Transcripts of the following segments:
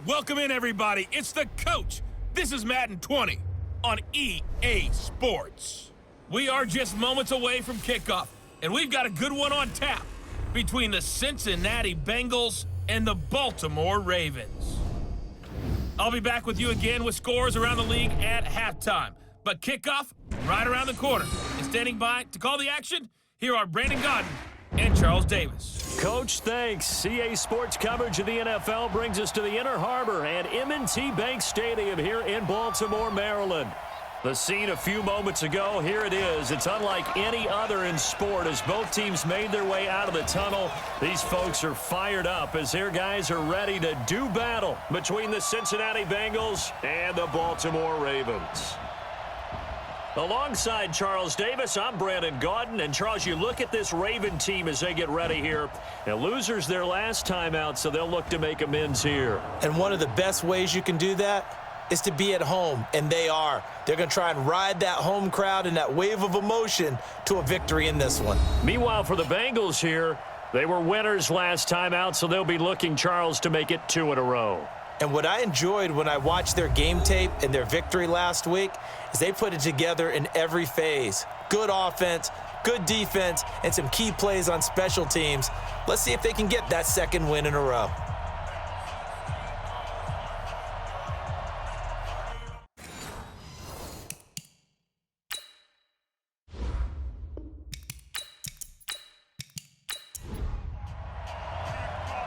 Welcome in, everybody. It's the coach. This is Madden 20 on EA Sports. We are just moments away from kickoff, and we've got a good one on tap between the Cincinnati Bengals and the Baltimore Ravens. I'll be back with you again with scores around the league at halftime. But kickoff right around the corner. And standing by to call the action, here are Brandon Godden and Charles Davis. Coach, thanks. CA Sports coverage of the NFL brings us to the Inner Harbor and M&T Bank Stadium here in Baltimore, Maryland. The scene a few moments ago, here it is. It's unlike any other in sport as both teams made their way out of the tunnel. These folks are fired up as their guys are ready to do battle between the Cincinnati Bengals and the Baltimore Ravens. Alongside Charles Davis, I'm Brandon Godden. And Charles, you look at this Raven team as they get ready here. Now, losers their last time out, so they'll look to make amends here. And one of the best ways you can do that is to be at home, and they are. They're going to try and ride that home crowd and that wave of emotion to a victory in this one. Meanwhile, for the Bengals here, they were winners last time out, so they'll be looking, Charles, to make it 2 in a row. And what I enjoyed when I watched their game tape and their victory last week is they put it together in every phase. Good offense, good defense, and some key plays on special teams. Let's see if they can get that second win in a row.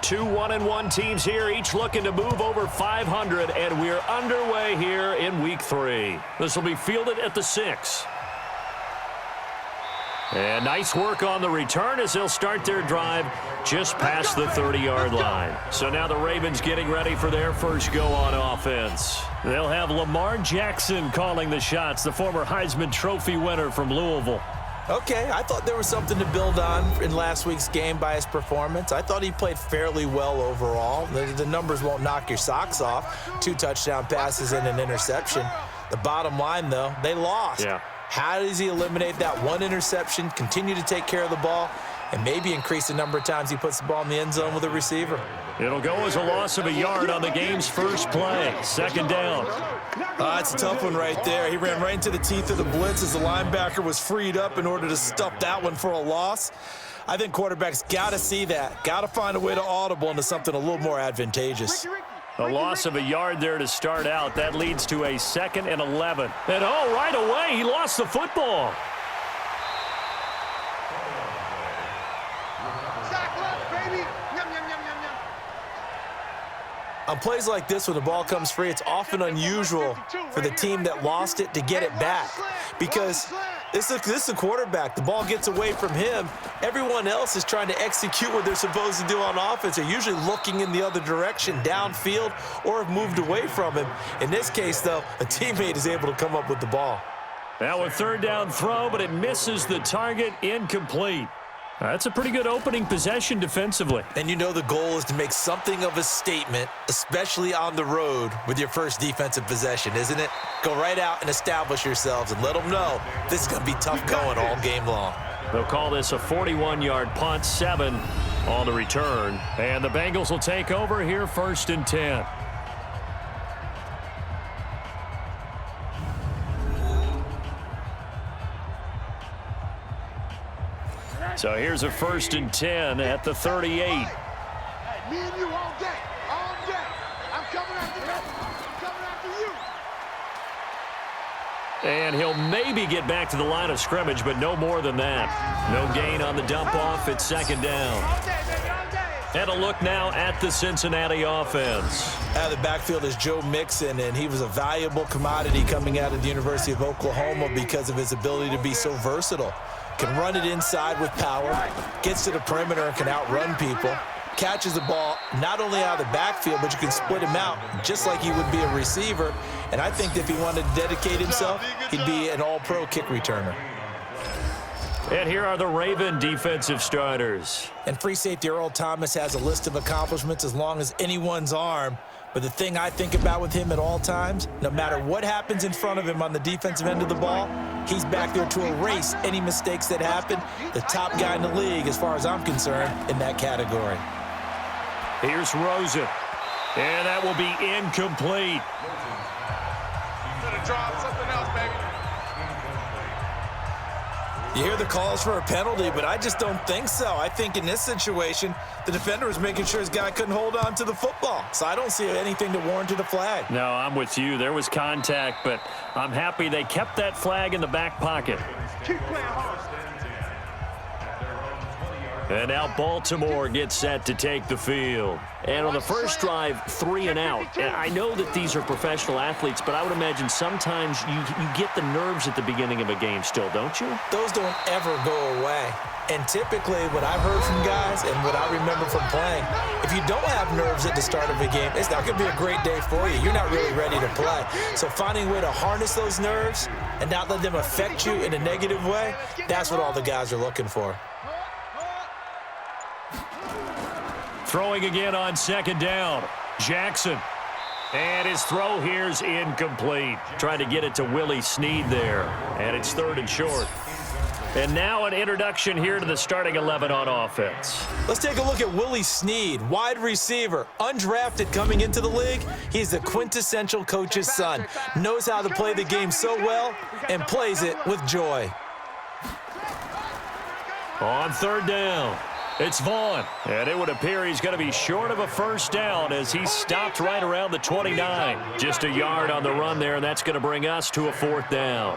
Two 1-1 teams here, each looking to move over 500, and we're underway here in Week 3. This will be fielded at the 6. And nice work on the return as they'll start their drive just past the 30-yard line. So now the Ravens getting ready for their first go on offense. They'll have Lamar Jackson calling the shots, the former Heisman Trophy winner from Louisville. Okay, I thought there was something to build on in last week's game by his performance. I thought he played fairly well overall. The numbers won't knock your socks off. 2 touchdown passes and an interception. The bottom line, though, they lost. Yeah. How does he eliminate that one interception, continue to take care of the ball, and maybe increase the number of times he puts the ball in the end zone with a receiver? It'll go as a loss of a yard on the game's first play. Second down. That's a tough one right there. He ran right into the teeth of the blitz as the linebacker was freed up in order to stuff that one for a loss. I think quarterbacks got to see that, got to find a way to audible into something a little more advantageous. A loss of a yard there to start out. That leads to a 2nd and 11. And oh, right away, he lost the football. On plays like this, when the ball comes free, it's often unusual for the team that lost it to get it back. Because this is a quarterback. The ball gets away from him. Everyone else is trying to execute what they're supposed to do on offense. They're usually looking in the other direction, downfield, or have moved away from him. In this case, though, a teammate is able to come up with the ball. Now a 3rd down throw, but it misses the target, incomplete. That's a pretty good opening possession defensively. And you know the goal is to make something of a statement, especially on the road with your first defensive possession, isn't it? Go right out and establish yourselves and let them know this is going to be tough going all game long. They'll call this a 41-yard punt, 7 on the return. And the Bengals will take over here 1st and 10. So here's a 1st and 10 at the 38. Hey, me and you all day, all day. I'm coming after you. I'm coming after you. And he'll maybe get back to the line of scrimmage, but no more than that. No gain on the dump off. It's 2nd down. All day, baby, all day. And a look now at the Cincinnati offense. Out of the backfield is Joe Mixon, and he was a valuable commodity coming out of the University of Oklahoma because of his ability to be so versatile. Can run it inside with power, gets to the perimeter and can outrun people, catches the ball not only out of the backfield, but you can split him out just like he would be a receiver. And I think if he wanted to dedicate himself, he'd be an all-pro kick returner. And here are the Raven defensive starters. And free safety Earl Thomas has a list of accomplishments as long as anyone's arm. But the thing I think about with him at all times, no matter what happens in front of him on the defensive end of the ball, he's back there to erase any mistakes that happen. The top guy in the league, as far as I'm concerned, in that category. Here's Rosen. And that will be incomplete. Could have dropped something else, baby. You hear the calls for a penalty, but I just don't think so. I think in this situation, the defender was making sure his guy couldn't hold on to the football. So I don't see anything that warranted a flag. No, I'm with you. There was contact, but I'm happy they kept that flag in the back pocket. Keep playing hard. And now Baltimore gets set to take the field. And on the first drive, 3 and out. And I know that these are professional athletes, but I would imagine sometimes you get the nerves at the beginning of a game still, don't you? Those don't ever go away. And typically, what I've heard from guys and what I remember from playing, if you don't have nerves at the start of a game, it's not going to be a great day for you. You're not really ready to play. So finding a way to harness those nerves and not let them affect you in a negative way, that's what all the guys are looking for. Throwing again on second down. Jackson. And his throw here's incomplete. Trying to get it to Willie Snead there. And it's 3rd and short. And now an introduction here to the starting 11 on offense. Let's take a look at Willie Snead, wide receiver, undrafted coming into the league. He's the quintessential coach's son. Knows how to play the game so well and plays it with joy. On 3rd down. It's Vaughn, and it would appear he's going to be short of a first down as he stopped right around the 29. Just a yard on the run there, and that's going to bring us to a 4th down.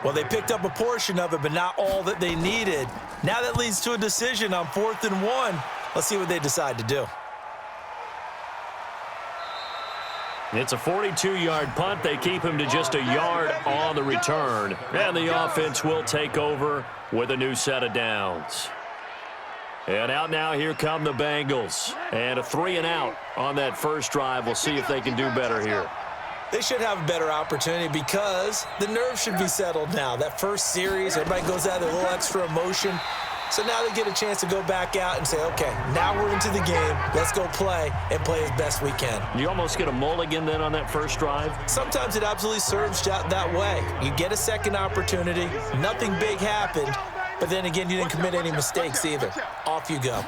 Well, they picked up a portion of it, but not all that they needed. Now that leads to a decision on 4th and 1. Let's see what they decide to do. It's a 42-yard punt. They keep him to just a yard on the return, and the offense will take over with a new set of downs. And out now, here come the Bengals. And a 3 and out on that first drive. We'll see if they can do better here. They should have a better opportunity because the nerves should be settled now. That first series, everybody goes out with a little extra emotion. So now they get a chance to go back out and say, okay, now we're into the game. Let's go play and play as best we can. You almost get a mulligan then on that first drive? Sometimes it absolutely serves that way. You get a second opportunity. Nothing big happened. But then again, you didn't commit any mistakes either. Off you go.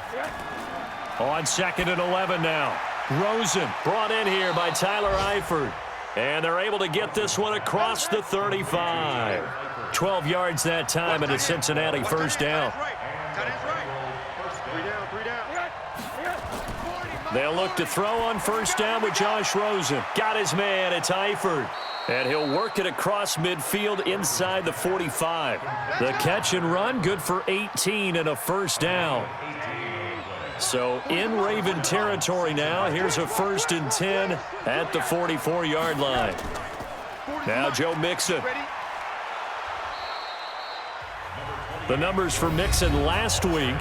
On 2nd and 11 now. Rosen brought in here by Tyler Eifert. And they're able to get this one across the 35. 12 yards that time and a Cincinnati first down. They'll look to throw on first down with Josh Rosen. Got his man. It's Eifert. And he'll work it across midfield inside the 45. The catch and run, good for 18 and a first down. So in Raven territory now. Here's a 1st and 10 at the 44-yard line. Now Joe Mixon. The numbers for Mixon last week,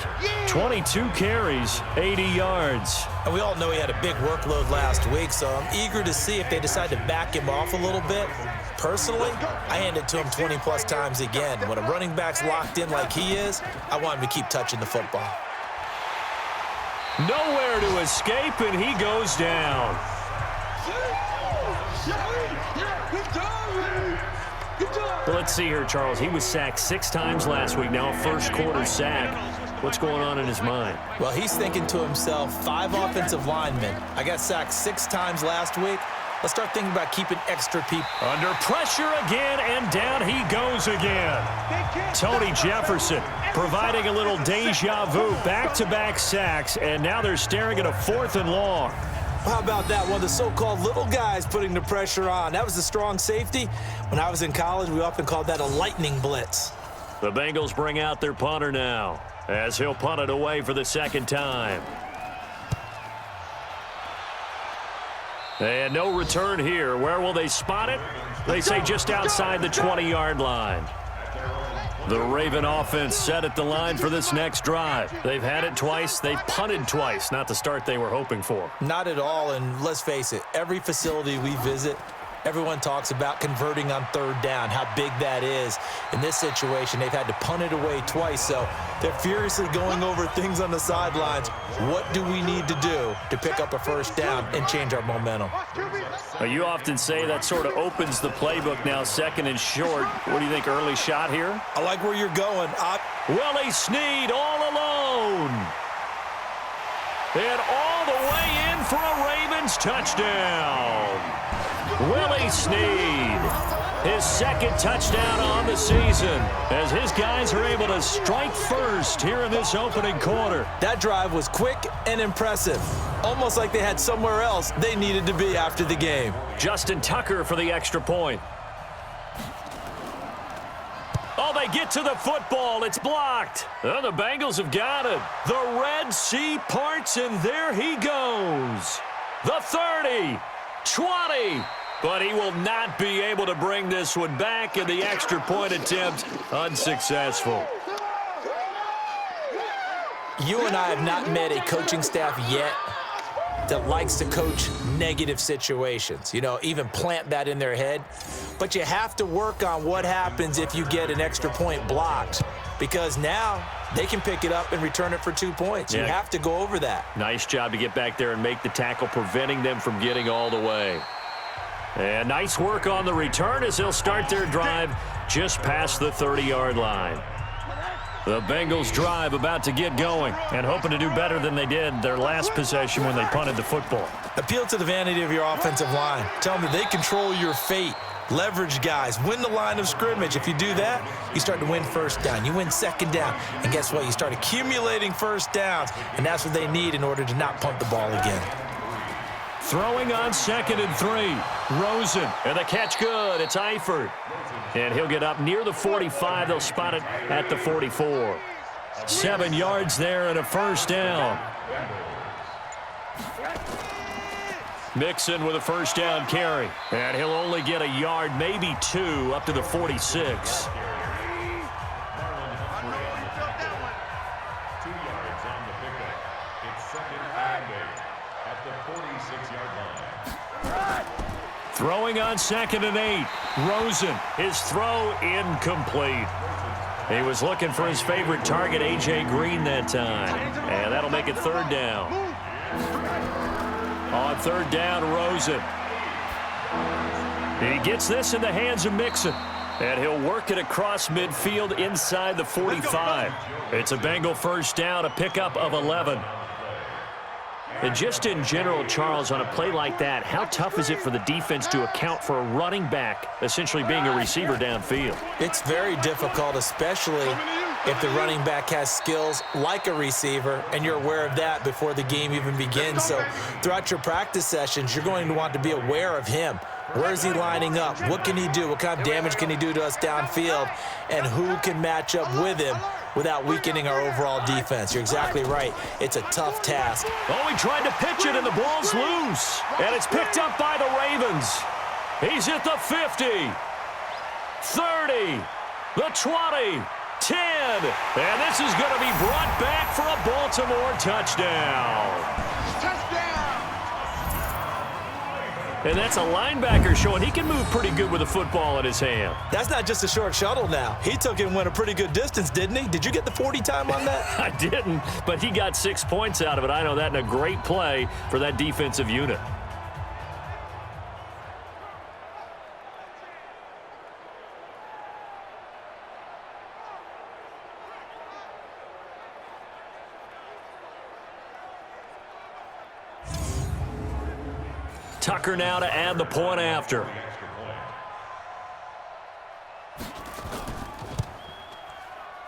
22 carries, 80 yards. And we all know he had a big workload last week, so I'm eager to see if they decide to back him off a little bit. Personally, I hand it to him 20-plus times again. When a running back's locked in like he is, I want him to keep touching the football. Nowhere to escape, and he goes down. Well, let's see here, Charles. He was sacked 6 times last week. Now a first-quarter sack. What's going on in his mind? Well, he's thinking to himself, 5 offensive linemen. I got sacked 6 times last week. Let's start thinking about keeping extra people. Under pressure again, and down he goes again. Tony Jefferson providing a little deja vu. Back-to-back sacks, and now they're staring at a 4th and long. How about that? One of the so-called little guys putting the pressure on. That was a strong safety. When I was in college, we often called that a lightning blitz. The Bengals bring out their punter now, as he'll punt it away for the 2nd time. And no return here. Where will they spot it? They say just outside the 20-yard line. The Raven offense set at the line for this next drive. They've had it twice. They've punted twice. Not the start they were hoping for. Not at all, and let's face it, every facility we visit, everyone talks about converting on 3rd down, how big that is. In this situation, they've had to punt it away twice, so they're furiously going over things on the sidelines. What do we need to do to pick up a first down and change our momentum? You often say that sort of opens the playbook now, 2nd and short. What do you think, early shot here? I like where you're going. Willie Snead all alone. And all the way in for a Ravens touchdown. Willie Snead, his second touchdown on the season, as his guys are able to strike first here in this opening quarter. That drive was quick and impressive, almost like they had somewhere else they needed to be after the game. Justin Tucker for the extra point. Oh, they get to the football. It's blocked. Oh, the Bengals have got it. The Red Sea parts, and there he goes. The 30, 20. But he will not be able to bring this one back, and the extra point attempt unsuccessful. You and I have not met a coaching staff yet that likes to coach negative situations. You know, even plant that in their head. But you have to work on what happens if you get an extra point blocked, because now they can pick it up and return it for 2 points. You have to go over that. Nice job to get back there and make the tackle, preventing them from getting all the way. And nice work on the return as they'll start their drive just past the 30-yard line. The Bengals drive about to get going and hoping to do better than they did their last possession when they punted the football. Appeal to the vanity of your offensive line. Tell them that they control your fate. Leverage guys. Win the line of scrimmage. If you do that, you start to win first down. You win second down. And guess what? You start accumulating first downs. And that's what they need in order to not punt the ball again. Throwing on 2nd and 3. Rosen. And the catch good. It's Eifert. And he'll get up near the 45. They'll spot it at the 44. 7 yards there and a first down. Mixon with a first down carry. And he'll only get a yard, maybe 2, up to the 46. Throwing on 2nd and 8. Rosen, his throw incomplete. He was looking for his favorite target, A.J. Green, that time. And that'll make it 3rd down. On 3rd down, Rosen. He gets this in the hands of Mixon. And he'll work it across midfield inside the 45. It's a Bengal first down, a pickup of 11. And just in general, Charles, on a play like that, how tough is it for the defense to account for a running back essentially being a receiver downfield? It's very difficult, especially if the running back has skills like a receiver, and you're aware of that before the game even begins. So throughout your practice sessions, you're going to want to be aware of him. Where is he lining up? What can he do? What kind of damage can he do to us downfield? And who can match up with him without weakening our overall defense? You're exactly right. It's a tough task. Oh, he tried to pitch it, and the ball's loose. And it's picked up by the Ravens. He's at the 50, 30, the 20, 10. And this is going to be brought back for a Baltimore touchdown. And that's a linebacker showing he can move pretty good with a football in his hand. That's not just a short shuttle now. He took it and went a pretty good distance, didn't he? Did you get the 40 time on that? I didn't, but he got 6 points out of it. I know that, in a great play for that defensive unit. Tucker now to add the point after.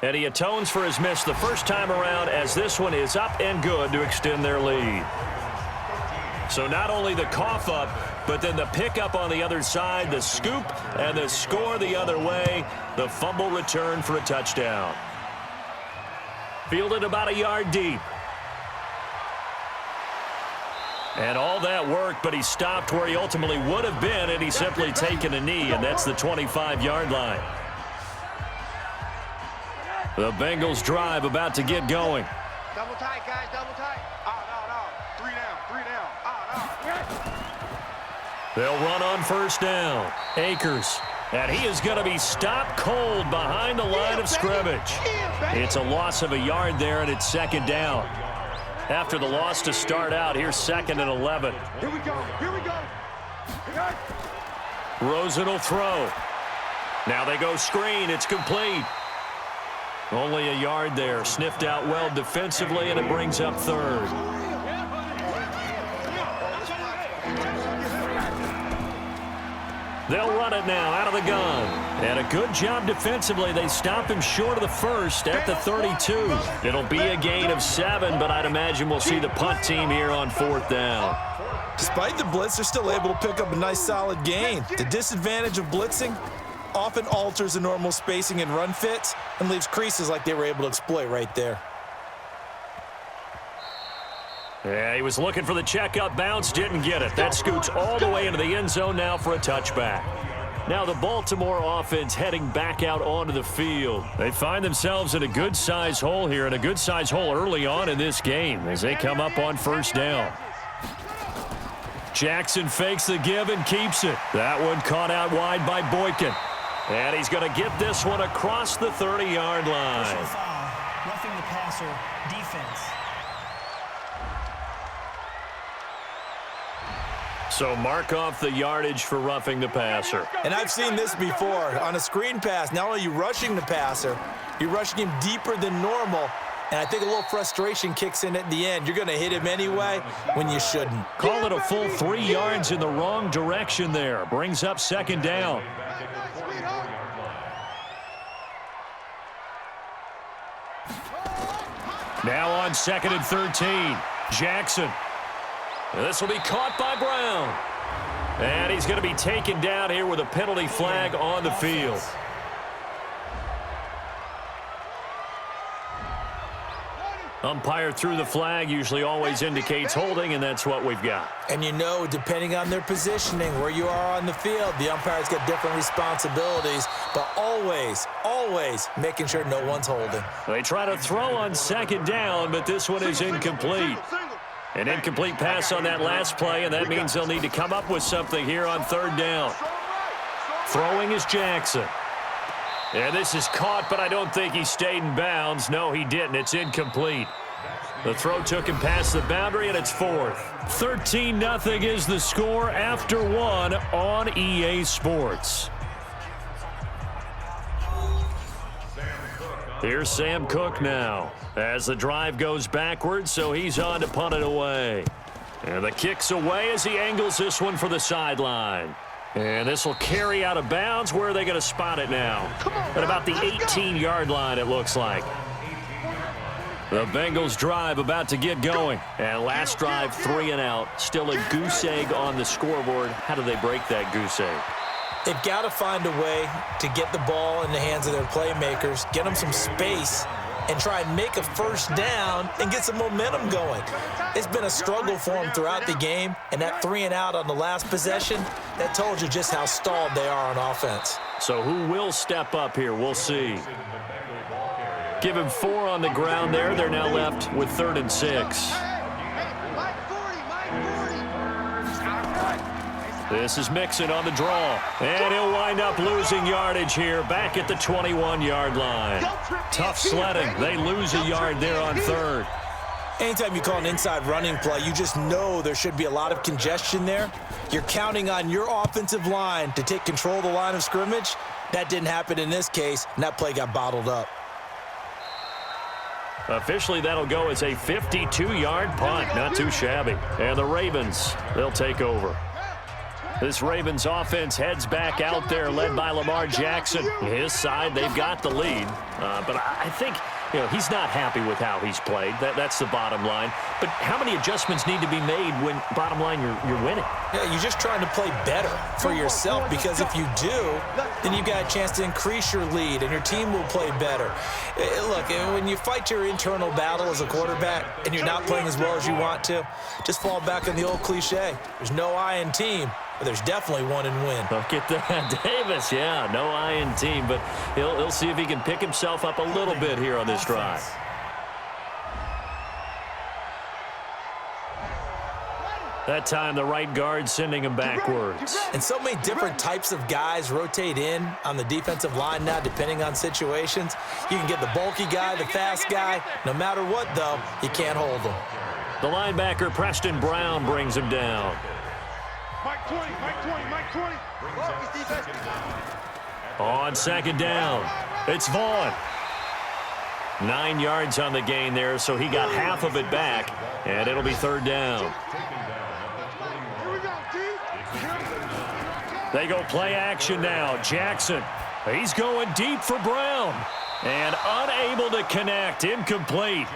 And he atones for his miss the first time around, as this one is up and good to extend their lead. So not only the cough up, but then the pickup on the other side, the scoop, and the score the other way. The fumble return for a touchdown. Fielded about a yard deep. And all that worked, but he stopped where he ultimately would have been had he simply taken a knee, and that's the 25-yard line. The Bengals drive about to get going. Double tight, guys, double tight. Oh, no. 3 down. Oh, no. They'll run on first down. Akers. And he is going to be stopped cold behind the line of scrimmage. It's a loss of a yard there, and it's 2nd down. After the loss to start out, here's 2nd and 11. Here we go. Rosen will throw. Now they go screen. It's complete. Only a yard there. Sniffed out well defensively, and it brings up 3rd. They'll run it now out of the gun. And a good job defensively. They stop him short of the first at the 32. It'll be a gain of 7, but I'd imagine we'll see the punt team here on 4th down. Despite the blitz, they're still able to pick up a nice solid gain. The disadvantage of blitzing often alters the normal spacing and run fits and leaves creases like they were able to exploit right there. Yeah, he was looking for the checkup bounce, didn't get it. That scoots all the way into the end zone now for a touchback. Now the Baltimore offense heading back out onto the field. They find themselves in a good-sized hole here, and a good-sized hole early on in this game as they come up on 1st down. Jackson fakes the give and keeps it. That one caught out wide by Boykin. And he's going to get this one across the 30-yard line. Roughing the passer, defense. So mark off the yardage for roughing the passer. And I've seen this before. On a screen pass, not only are you rushing the passer, you're rushing him deeper than normal. And I think a little frustration kicks in at the end. You're going to hit him anyway when you shouldn't. Call it a full 3 yards in the wrong direction there. Brings up 2nd down. Now on 2nd and 13. Jackson. This will be caught by Brown. And he's going to be taken down here with a penalty flag on the field. Umpire threw the flag, usually always indicates holding, and that's what we've got. And you know, depending on their positioning, where you are on the field, the umpire's got different responsibilities, but always, always making sure no one's holding. They try to throw on 2nd down, but this one is incomplete. An incomplete pass on that last play, and that means they'll need to come up with something here on 3rd down. Throwing is Jackson. And this is caught, but I don't think he stayed in bounds. No, he didn't. It's incomplete. The throw took him past the boundary, and it's 4th. 13-0 is the score after 1 on EA Sports. Here's Sam Cook now as the drive goes backwards, so he's on to punt it away. And the kick's away as he angles this one for the sideline. And this will carry out of bounds. Where are they going to spot it now? At about the 18-yard line, it looks like. The Bengals drive about to get going. And last drive, 3 and out. Still a goose egg on the scoreboard. How do they break that goose egg? They've got to find a way to get the ball in the hands of their playmakers, get them some space, and try and make a 1st down and get some momentum going. It's been a struggle for them throughout the game, and that 3 and out on the last possession, that told you just how stalled they are on offense. So who will step up here? We'll see. Give him 4 on the ground there. They're now left with 3rd and 6. This is Mixon on the draw, and he'll wind up losing yardage here back at the 21-yard line. Tough sledding. They lose a yard there on 3rd. Anytime you call an inside running play, you just know there should be a lot of congestion there. You're counting on your offensive line to take control of the line of scrimmage. That didn't happen in this case, and that play got bottled up. Officially, that'll go as a 52-yard punt. Not too shabby. And the Ravens, they'll take over. This Ravens offense heads back out there, led by Lamar Jackson. His side, they've got the lead. But I think, he's not happy with how he's played. That's the bottom line. But how many adjustments need to be made when, bottom line, you're winning? Yeah, you're just trying to play better for yourself, because if you do, then you've got a chance to increase your lead, and your team will play better. Look, when you fight your internal battle as a quarterback and you're not playing as well as you want to, just fall back on the old cliche. There's no I in team. But there's definitely one in win. Look at that. Davis, yeah, no I in team, but he'll see if he can pick himself up a little bit here on this drive. That time, the right guard sending him backwards. And so many different types of guys rotate in on the defensive line now, depending on situations. You can get the bulky guy, the fast guy. No matter what, though, you can't hold them. The linebacker, Preston Brown, brings him down. Mike 20, Mike 20, Mike 20. On 2nd down, it's Vaughn. 9 yards on the gain there, so he got half of it back, and it'll be 3rd down. They go play action now. Jackson, he's going deep for Brown. And unable to connect. Incomplete.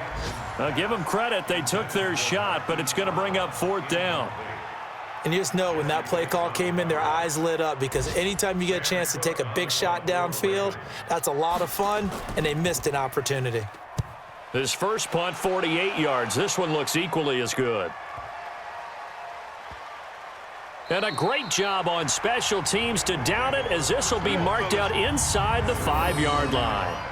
I'll give them credit. They took their shot, but it's going to bring up 4th down. And you just know when that play call came in, their eyes lit up, because anytime you get a chance to take a big shot downfield, that's a lot of fun, and they missed an opportunity. His first punt, 48 yards. This one looks equally as good. And a great job on special teams to down it, as this will be marked out inside the 5-yard line.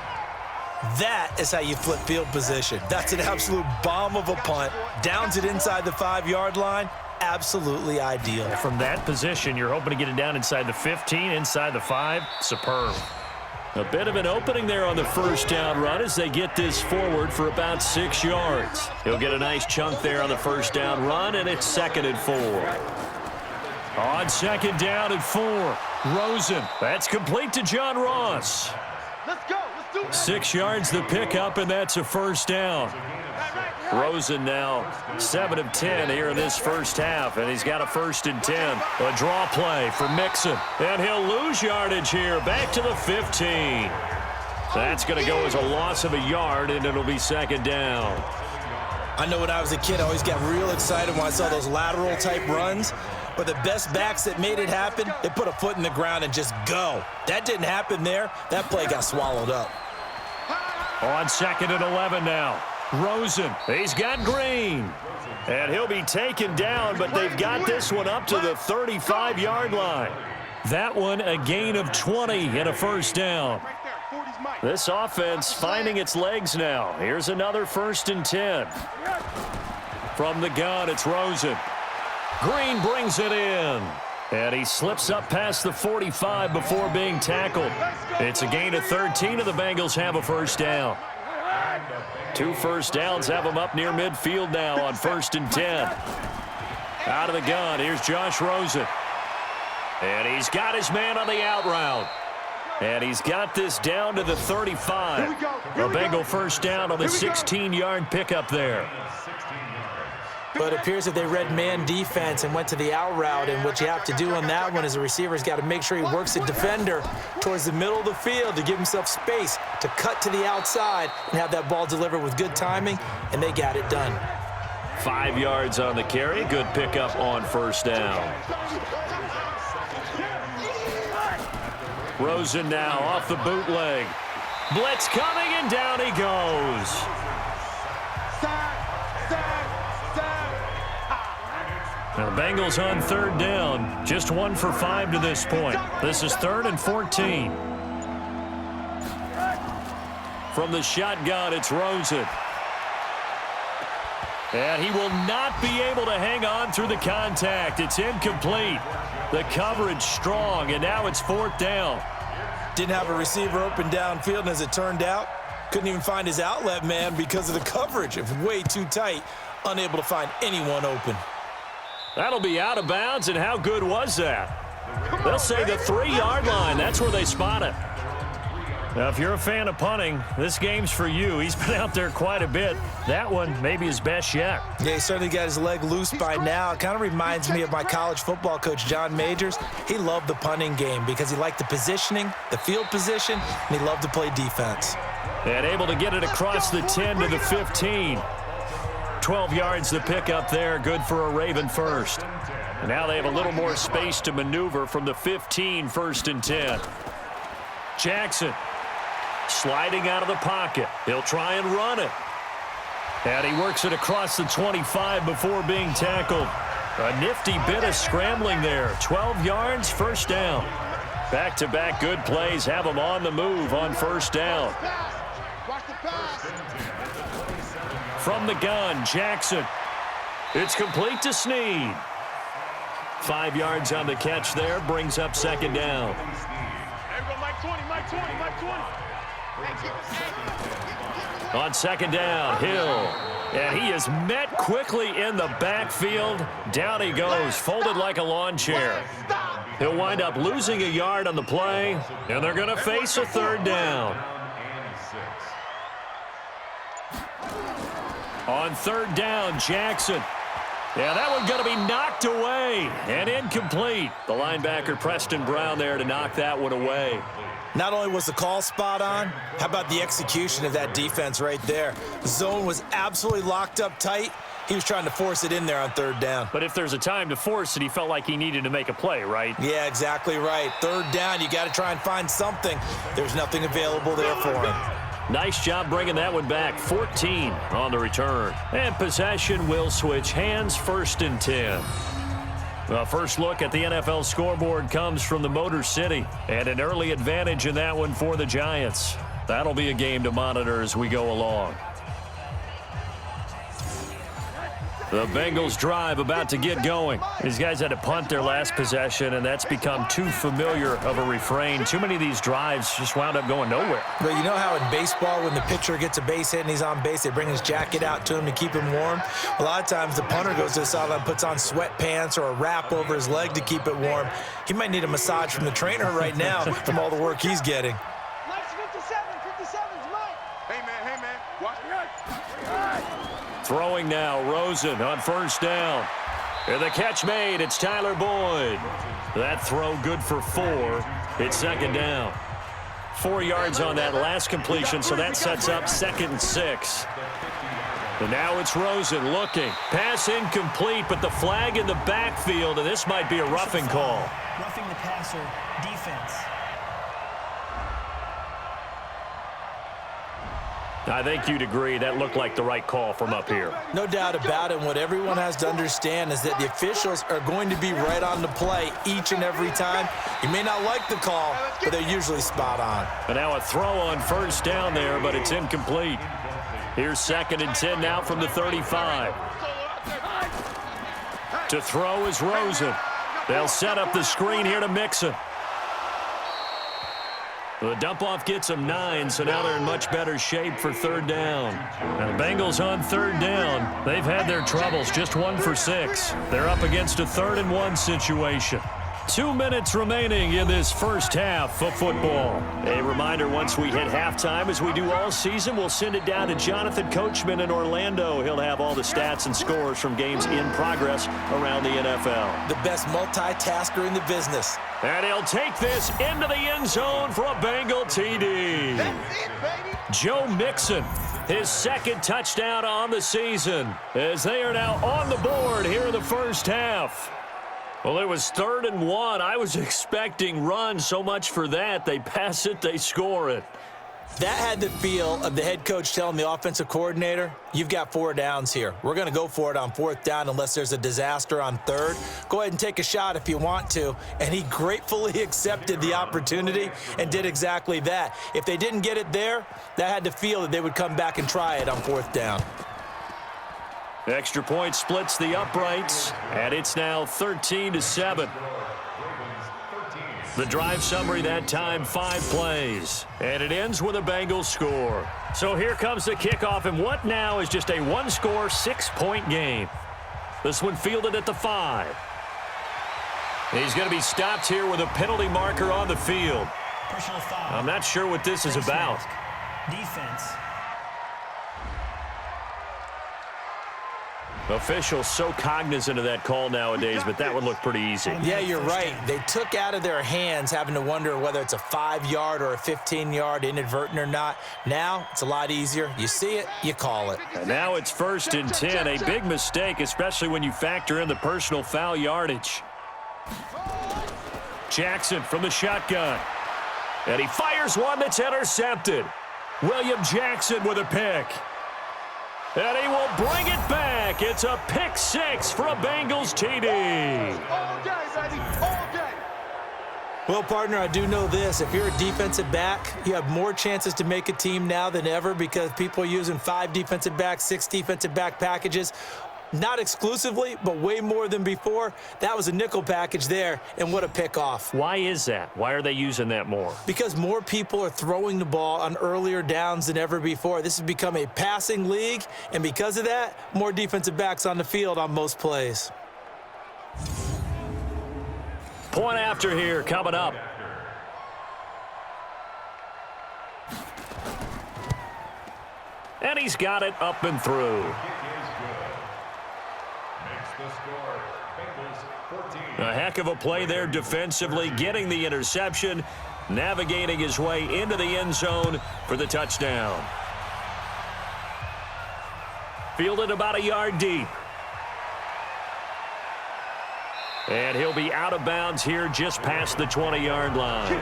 That is how you flip field position. That's an absolute bomb of a punt. Downs it inside the 5-yard line. Absolutely ideal. From that position, you're hoping to get it down inside the 15, inside the 5. Superb. A bit of an opening there on the first down run as they get this forward for about 6 yards. He'll get a nice chunk there on the first down run, and it's 2nd and 4. On 2nd down and 4. Rosen. That's complete to John Ross. Let's go. Let's do it. 6 yards the pickup, and that's a first down. Rosen now 7 of 10 here in this first half, and he's got a 1st and 10. A draw play for Mixon, and he'll lose yardage here back to the 15. That's going to go as a loss of a yard, and it'll be 2nd down. I know when I was a kid, I always got real excited when I saw those lateral type runs. But the best backs that made it happen, they put a foot in the ground and just go. That didn't happen there. That play got swallowed up. On 2nd and 11 now. Rosen, he's got Green. And he'll be taken down, but they've got this one up to the 35-yard line. That one a gain of 20 and a first down. This offense finding its legs now. Here's another 1st and 10. From the gun, it's Rosen. Green brings it in. And he slips up past the 45 before being tackled. It's a gain of 13, and the Bengals have a first down. 2 first downs have them up near midfield now on 1st and 10. Out of the gun, here's Josh Rosen. And he's got his man on the out route. And he's got this down to the 35. A Bengal first down on the 16-yard pickup there. But it appears that they read man defense and went to the out route, and what you have to do on that one is the receiver's got to make sure he works the defender towards the middle of the field to give himself space to cut to the outside and have that ball delivered with good timing, and they got it done. 5 yards on the carry. Good pickup on first down. Rosen now off the bootleg. Blitz coming, and down he goes. Now the Bengals on 3rd down. Just 1 for 5 to this point. This is 3rd and 14. From the shotgun, it's Rosen. And he will not be able to hang on through the contact. It's incomplete. The coverage strong, and now it's 4th down. Didn't have a receiver open downfield, and as it turned out, couldn't even find his outlet man because of the coverage. It was way too tight, unable to find anyone open. That'll be out of bounds, and how good was that? They'll say the 3-yard line. That's where they spot it. Now, if you're a fan of punting, this game's for you. He's been out there quite a bit. That one maybe his best yet. Yeah, he certainly got his leg loose by now. It kind of reminds me of my college football coach, John Majors. He loved the punting game because he liked the positioning, the field position, and he loved to play defense. And able to get it across the 10 to the 15. 12 yards to pick up there, good for a Raven first. And now they have a little more space to maneuver from the 15, 1st and 10. Jackson sliding out of the pocket. He'll try and run it. And he works it across the 25 before being tackled. A nifty bit of scrambling there. 12 yards, first down. Back-to-back good plays have them on the move on first down. From the gun, Jackson. It's complete to Snead. 5 yards on the catch there, brings up 2nd down. On 2nd down, Hill. And he is met quickly in the backfield. Down he goes, folded like a lawn chair. He'll wind up losing a yard on the play, and they're going to face a 3rd down. On 3rd down, Jackson. Yeah, that one's going to be knocked away and incomplete. The linebacker, Preston Brown, there to knock that one away. Not only was the call spot on, how about the execution of that defense right there? The zone was absolutely locked up tight. He was trying to force it in there on third down. But if there's a time to force it, he felt like he needed to make a play, right? Yeah, exactly right. Third down, you got to try and find something. There's nothing available there for him. Nice job bringing that one back. 14 on the return. And possession will switch hands, 1st and 10. The first look at the NFL scoreboard comes from the Motor City, and an early advantage in that one for the Giants. That'll be a game to monitor as we go along. The Bengals drive about to get going. These guys had to punt their last possession, and that's become too familiar of a refrain. Too many of these drives just wound up going nowhere. But you know how in baseball, when the pitcher gets a base hit and he's on base, they bring his jacket out to him to keep him warm? A lot of times the punter goes to the sideline, puts on sweatpants or a wrap over his leg to keep it warm. He might need a massage from the trainer right now from all the work he's getting. Nice 57's mine. Hey, man, watch me right. Throwing now, Rosen on 1st down. And the catch made, it's Tyler Boyd. That throw good for 4. It's 2nd down. 4 yards on that last completion, so that sets up 2nd and 6. And now it's Rosen looking. Pass incomplete, but the flag in the backfield, and this might be a roughing call. Roughing the passer, defense. I think you'd agree that looked like the right call from up here. No doubt about it. And what everyone has to understand is that the officials are going to be right on the play each and every time. You may not like the call, but they're usually spot on. And now a throw on 1st down there, but it's incomplete. Here's 2nd and 10 now from the 35. To throw is Rosen. They'll set up the screen here to Mixon. The dump-off gets them 9, so now they're in much better shape for 3rd down. Now the Bengals on 3rd down. They've had their troubles, just 1 for 6. They're up against a 3rd and 1 situation. 2 minutes remaining in this first half of football. A reminder, once we hit halftime, as we do all season, we'll send it down to Jonathan Coachman in Orlando. He'll have all the stats and scores from games in progress around the NFL. The best multitasker in the business. And he'll take this into the end zone for a Bengal TD. That's it, baby. Joe Mixon, his 2nd touchdown on the season, as they are now on the board here in the first half. Well, it was 3rd and 1. I was expecting run, so much for that. They pass it, they score it. That had the feel of the head coach telling the offensive coordinator, you've got 4 downs here. We're going to go for it on 4th down unless there's a disaster on 3rd. Go ahead and take a shot if you want to. And he gratefully accepted the opportunity and did exactly that. If they didn't get it there, that had the feel that they would come back and try it on 4th down. Extra point splits the uprights, and it's now 13-7. The drive summary that time, 5 plays, and it ends with a Bengals score. So here comes the kickoff, and what now is just a 1-score, 6-point game. This one fielded at the 5. He's going to be stopped here with a penalty marker on the field. Personal foul. I'm not sure what this is about. Defense. Officials so cognizant of that call nowadays, but that would look pretty easy. Yeah, you're right. They took out of their hands having to wonder whether it's a 5-yard or a 15-yard inadvertent or not. Now it's a lot easier. You see it, you call it. And now it's 1st and 10. A big mistake, especially when you factor in the personal foul yardage. Jackson from the shotgun. And he fires one that's intercepted. William Jackson with a pick. And he will bring it back. It's a pick 6 for a Bengals TD. All day, baby, all day. Well, partner, I do know this. If you're a defensive back, you have more chances to make a team now than ever because people are using 5 defensive backs, 6 defensive back packages. Not exclusively, but way more than before. That was a nickel package there, and what a pickoff. Why is that? Why are they using that more? Because more people are throwing the ball on earlier downs than ever before. This has become a passing league, and because of that, more defensive backs on the field on most plays. Point after here coming up. And he's got it up and through. A heck of a play there defensively, getting the interception, navigating his way into the end zone for the touchdown. Fielded about a yard deep. And he'll be out of bounds here just past the 20-yard line.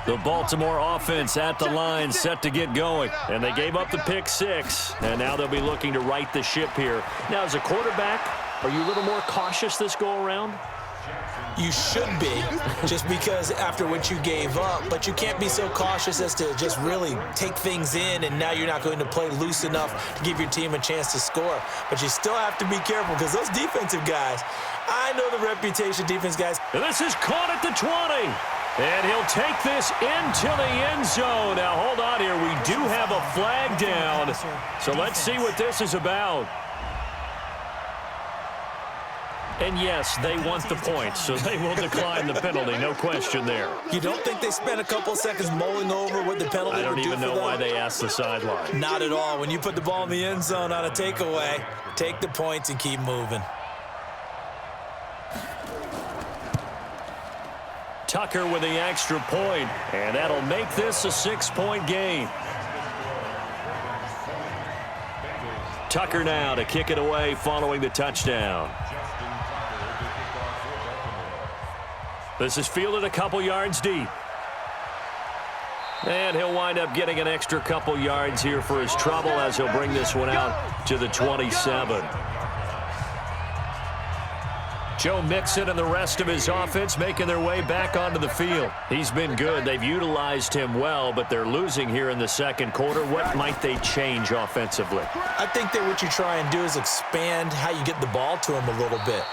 The Baltimore offense at the line, set to get going. And they gave up the pick six, and now they'll be looking to right the ship here. Now, as a quarterback, are you a little more cautious this go-around? You should be, just because after what you gave up, but you can't be so cautious as to just really take things in, and now you're not going to play loose enough to give your team a chance to score. But you still have to be careful, because those defensive guys, I know the reputation, defense guys. And this is caught at the 20. And he'll take this into the end zone. Now, hold on here. We do have a flag down. So let's see what this is about. And yes, they want the points, so they will decline the penalty. No question there. You don't think they spent a couple seconds mulling over what the penalty would do for them? I don't even know why they asked the sideline. Not at all. When you put the ball in the end zone on a takeaway, take the points and keep moving. Tucker with the extra point, and that'll make this a 6-point game. Tucker now to kick it away following the touchdown. This is fielded a couple yards deep. And he'll wind up getting an extra couple yards here for his trouble as he'll bring this one out to the 27. Joe Mixon and the rest of his offense making their way back onto the field. He's been good. They've utilized him well, but they're losing here in the second quarter. What might they change offensively? I think that what you try and do is expand how you get the ball to him a little bit.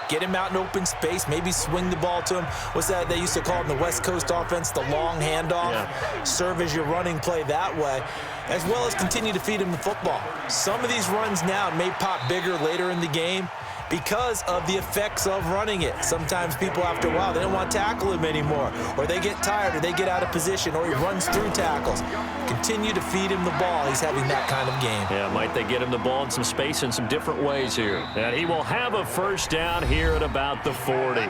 Get him out in open space, maybe swing the ball to him. What's that they used to call it in the West Coast offense, the long handoff? Yeah. Serve as your running play that way, as well as continue to feed him the football. Some of these runs now may pop bigger later in the game because of the effects of running it. Sometimes people, after a while, they don't want to tackle him anymore, or they get tired, or they get out of position, or he runs through tackles. Continue to feed him the ball. He's having that kind of game. Yeah, might they get him the ball in some space in some different ways here. And he will have a first down here at about the 40.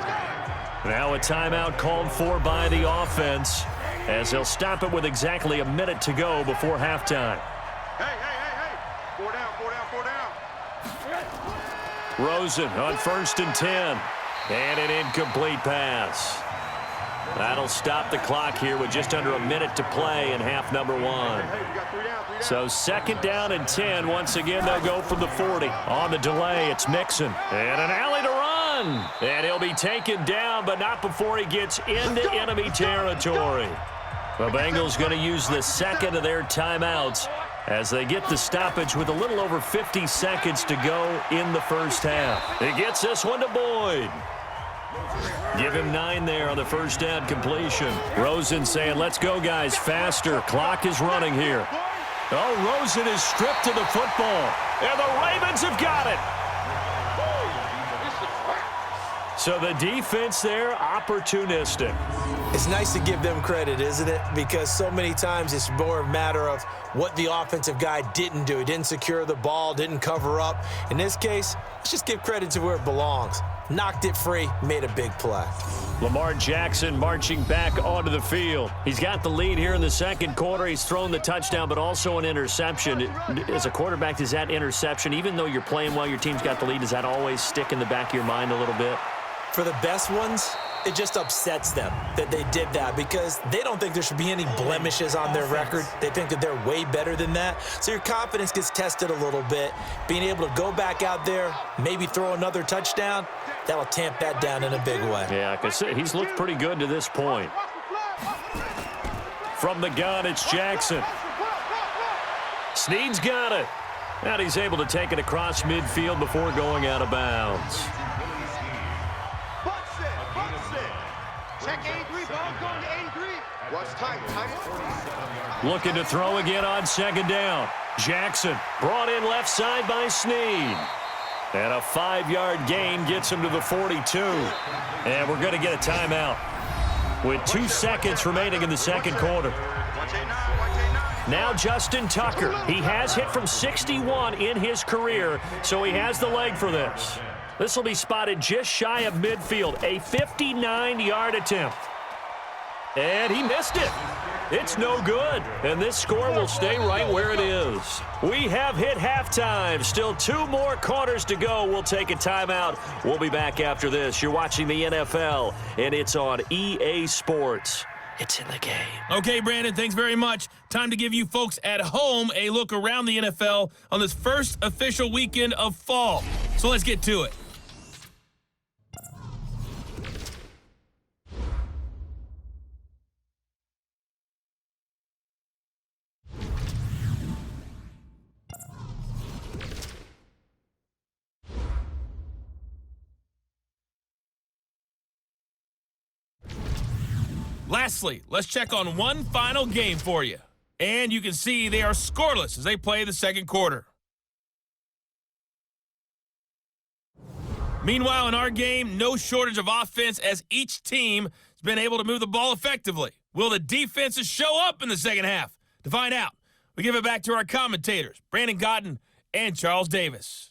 Now a timeout called for by the offense, as they'll stop it with exactly a minute to go before halftime. Hey. 4 down. Rosen on 1st and 10. And an incomplete pass. That'll stop the clock here with just under a minute to play in half number 1. So 2nd down and 10. Once again, they'll go from the 40. On the delay, it's Mixon. And an alley to run. And he'll be taken down, but not before he gets into enemy territory. The Bengals going to use the second of their timeouts as they get the stoppage with a little over 50 seconds to go in the first half. He gets this one to Boyd. Give him 9 there on the first down completion. Rosen saying, let's go, guys, faster. Clock is running here. Oh, Rosen is stripped to the football. And the Ravens have got it. So the defense there, opportunistic. It's nice to give them credit, isn't it? Because so many times it's more a matter of what the offensive guy didn't do. He didn't secure the ball, didn't cover up. In this case, let's just give credit to where it belongs. Knocked it free, made a big play. Lamar Jackson marching back onto the field. He's got the lead here in the second quarter. He's thrown the touchdown, but also an interception. As a quarterback, does that interception, even though you're playing well, your team's got the lead, does that always stick in the back of your mind a little bit? For the best ones, it just upsets them that they did that because they don't think there should be any blemishes on their record. They think that they're way better than that. So your confidence gets tested a little bit. Being able to go back out there, maybe throw another touchdown, that'll tamp that down in a big way. Yeah, I can see he's looked pretty good to this point. From the gun, it's Jackson. Snead's got it. And he's able to take it across midfield before going out of bounds. Check 83, ball going to 83. Watch tight. Looking to throw again on 2nd down. Jackson brought in left side by Snead. And a 5-yard gain gets him to the 42. And we're going to get a timeout with 2 seconds remaining in the second quarter. Now Justin Tucker. He has hit from 61 in his career, so he has the leg for this. This will be spotted just shy of midfield, a 59-yard attempt. And he missed it. It's no good. And this score will stay right where it is. We have hit halftime. Still 2 more quarters to go. We'll take a timeout. We'll be back after this. You're watching the NFL, and it's on EA Sports. It's in the game. Okay, Brandon, thanks very much. Time to give you folks at home a look around the NFL on this first official weekend of fall. So let's get to it. Lastly, let's check on one final game for you. And you can see they are scoreless as they play the second quarter. Meanwhile, in our game, no shortage of offense as each team has been able to move the ball effectively. Will the defenses show up in the second half? To find out, we give it back to our commentators, Brandon Cotton and Charles Davis.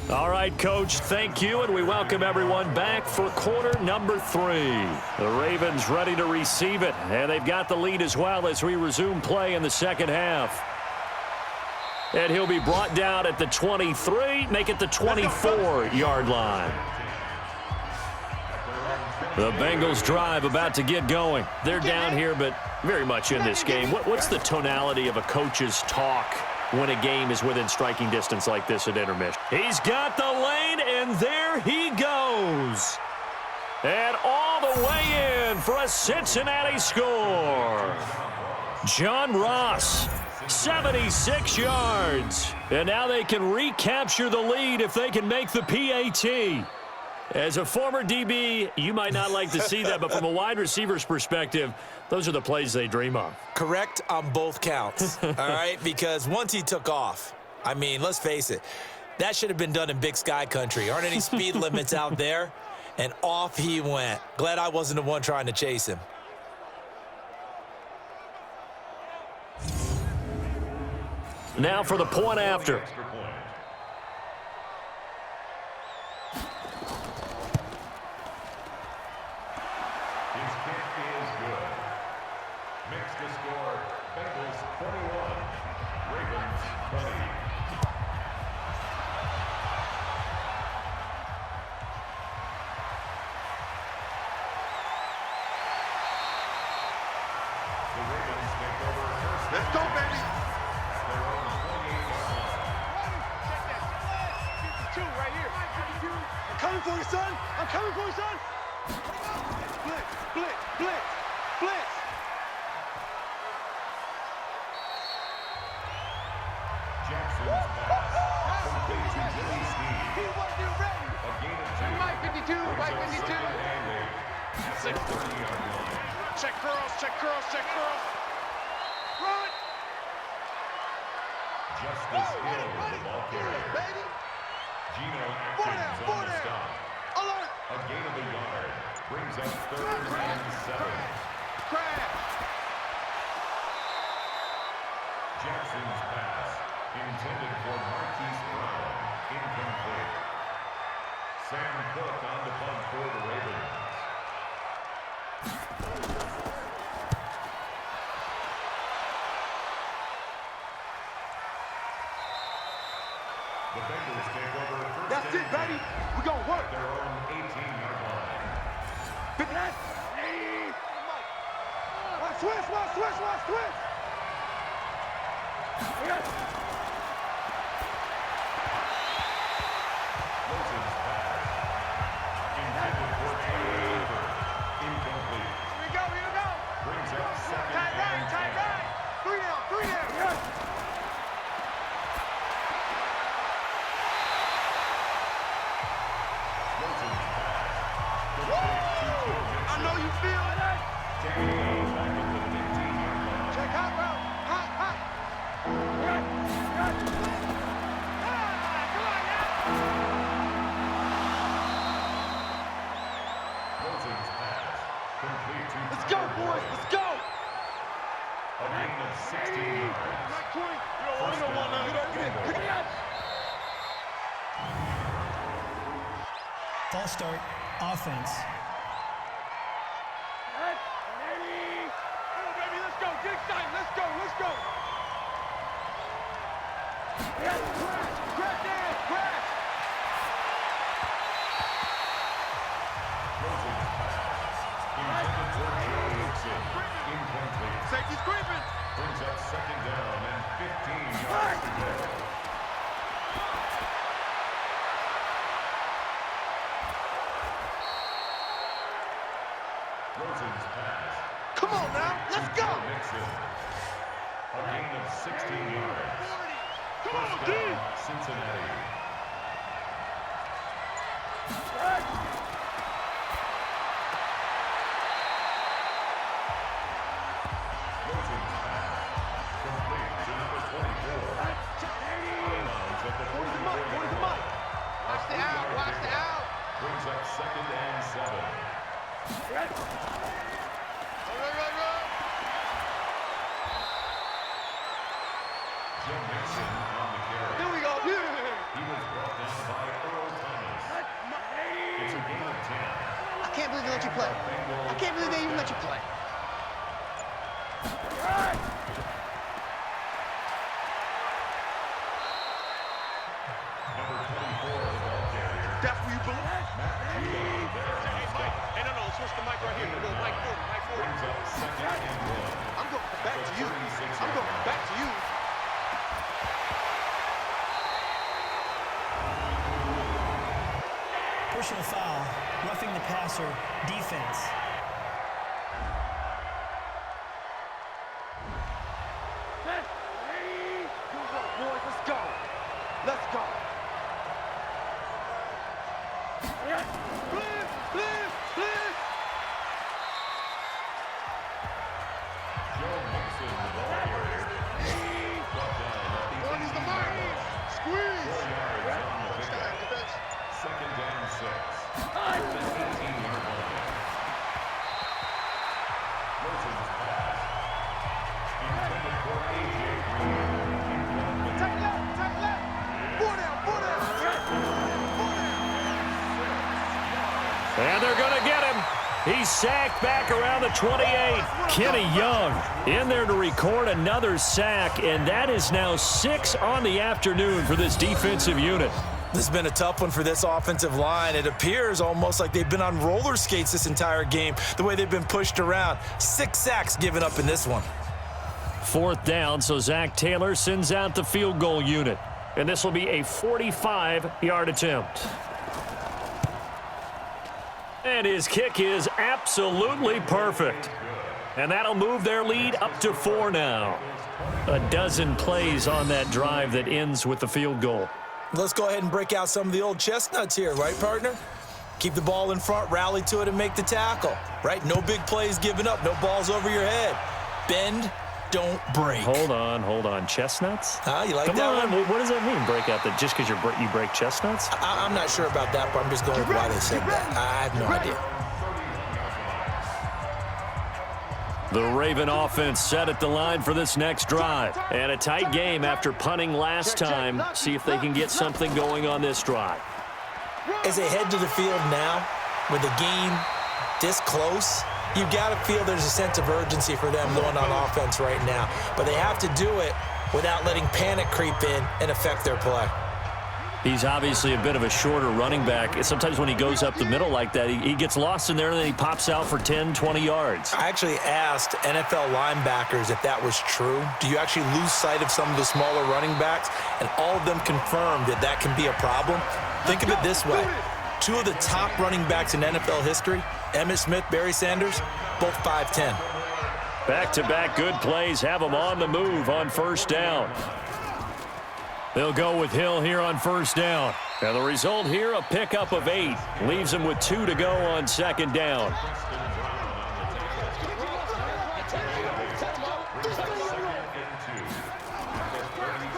All right, Coach, thank you, and we welcome everyone back for quarter number 3. The Ravens ready to receive it, and they've got the lead as well as we resume play in the second half. And he'll be brought down at the 23, make it the 24-yard line. The Bengals drive about to get going. They're down here, but very much in this game. What's the tonality of a coach's talk when a game is within striking distance like this at intermission? He's got the lane, and there he goes. And all the way in for a Cincinnati score. John Ross, 76 yards. And now they can recapture the lead if they can make the PAT. As a former DB, you might not like to see that, but from a wide receiver's perspective, those are the plays they dream of. Correct on both counts, all right? Because once he took off, I mean, let's face it, that should have been done in Big Sky country. Aren't any speed limits out there? And off he went. Glad I wasn't the one trying to chase him. Now for the point after. Let's go, baby. 52 right here. I'm coming for you, son. I'm coming for you, son. Blitz, blitz, blitz, blitz. Jackson's pass completes to Billy Steve. He wasn't ready. A gain of 2. Right 52, right 52. At the 30-yard line. Check curls, check curls, check curls. Run. Justice Hill, the ball carrier. Baby. Gino Atkins on the stop. Alert. A gain of a yard. Brings up 3rd and 7. Crash. Jackson's pass intended for Marquise Brown. Incomplete. Sam Cook on the punt for the Ravens. The Bengals take over first. That's it, baby. We're going to work. Their own 18-yard line. Big that. Hey. Watch switch, watch switch, watch switch. Wilson's pass intended for Taylor. Incomplete. Here we go, here we go. Brings up 2nd Tight right, and tight 10. right. 3 down, 3 down. Yes. Wilson's pass complete to I know you feel it, eh? Taylor back at the 15-yard line. Check hot route. Hot, hot. 16 yards. Like 20. You don't want none. You don't get it. Pick it up. False start. Offense. Ready. Come on, baby. Let's go. Get excited. Let's go. Let's go. Yes, crash. Crash down. Crash. Intended for Joe Mixon. Incomplete. Safety's creeping. Brings up second down and 15 yards to go. Rosen's pass. Come on now. Let's go. Mixon. A gain of 16 yards. Come on, First D. down, Cincinnati. Rosen's pass. Complete to number 24. Out of bounds at the 44-yard line. Watch the out. Watch the out. Brings up second and 7. Run. Joe Mixon on the carry. Here we go. He was brought down by Earl Thomas. It's a gain of 10. I can't believe they let you play. I can't believe they even let you play. Number 24 of the ball carrier. That's where you belong. There. Hey, no, switch the mic right here. Go mic forward. Brings up second and 1. I'm going back to you. I'm going back to you. Personal foul. Roughing the passer. Defense. Boys, let's go. Let's go. Blitz. Joe Mixon, the ball carrier. Brought down at the One is the mark. 4 Squeeze. yards on the pickup. Second and 6. At the 18-yard line. Rosen's pass. Intended for A.J. Green. Incomplete. Take left. 4 down. And they're going to get him. He's sacked back around the 28. Kenny Young in there to record another sack, and that is now 6 on the afternoon for this defensive unit. This has been a tough one for this offensive line. It appears almost like they've been on roller skates this entire game, the way they've been pushed around. 6 sacks given up in this one. 4th down, so Zach Taylor sends out the field goal unit. And this will be a 45-yard attempt. And his kick is absolutely perfect. And that'll move their lead up to 4 now. A dozen plays on that drive that ends with the field goal. Let's go ahead and break out some of the old chestnuts here, right, partner? Keep the ball in front, rally to it, and make the tackle, right? No big plays given up, no balls over your head. Bend, don't break. Hold on. Chestnuts? You like Come that on. one? What does that mean, break out? That just because you break chestnuts? I'm not sure about that, but I'm just going with why they said that. I have no idea. The Raven offense set at the line for this next drive. And a tight game after punting last time. See if they can get something going on this drive. As they head to the field now, with the game this close, you've got to feel there's a sense of urgency for them going on offense right now. But they have to do it without letting panic creep in and affect their play. He's obviously a bit of a shorter running back. Sometimes when he goes up the middle like that, he gets lost in there and then he pops out for 10, 20 yards. I actually asked NFL linebackers if that was true. Do you actually lose sight of some of the smaller running backs? And all of them confirmed that that can be a problem. Think of it this way. 2 of the top running backs in NFL history, Emmitt Smith, Barry Sanders, both 5'10". Back-to-back good plays have them on the move on first down. They'll go with Hill here on first down. And the result here, a pickup of 8. Leaves them with 2 to go on second down.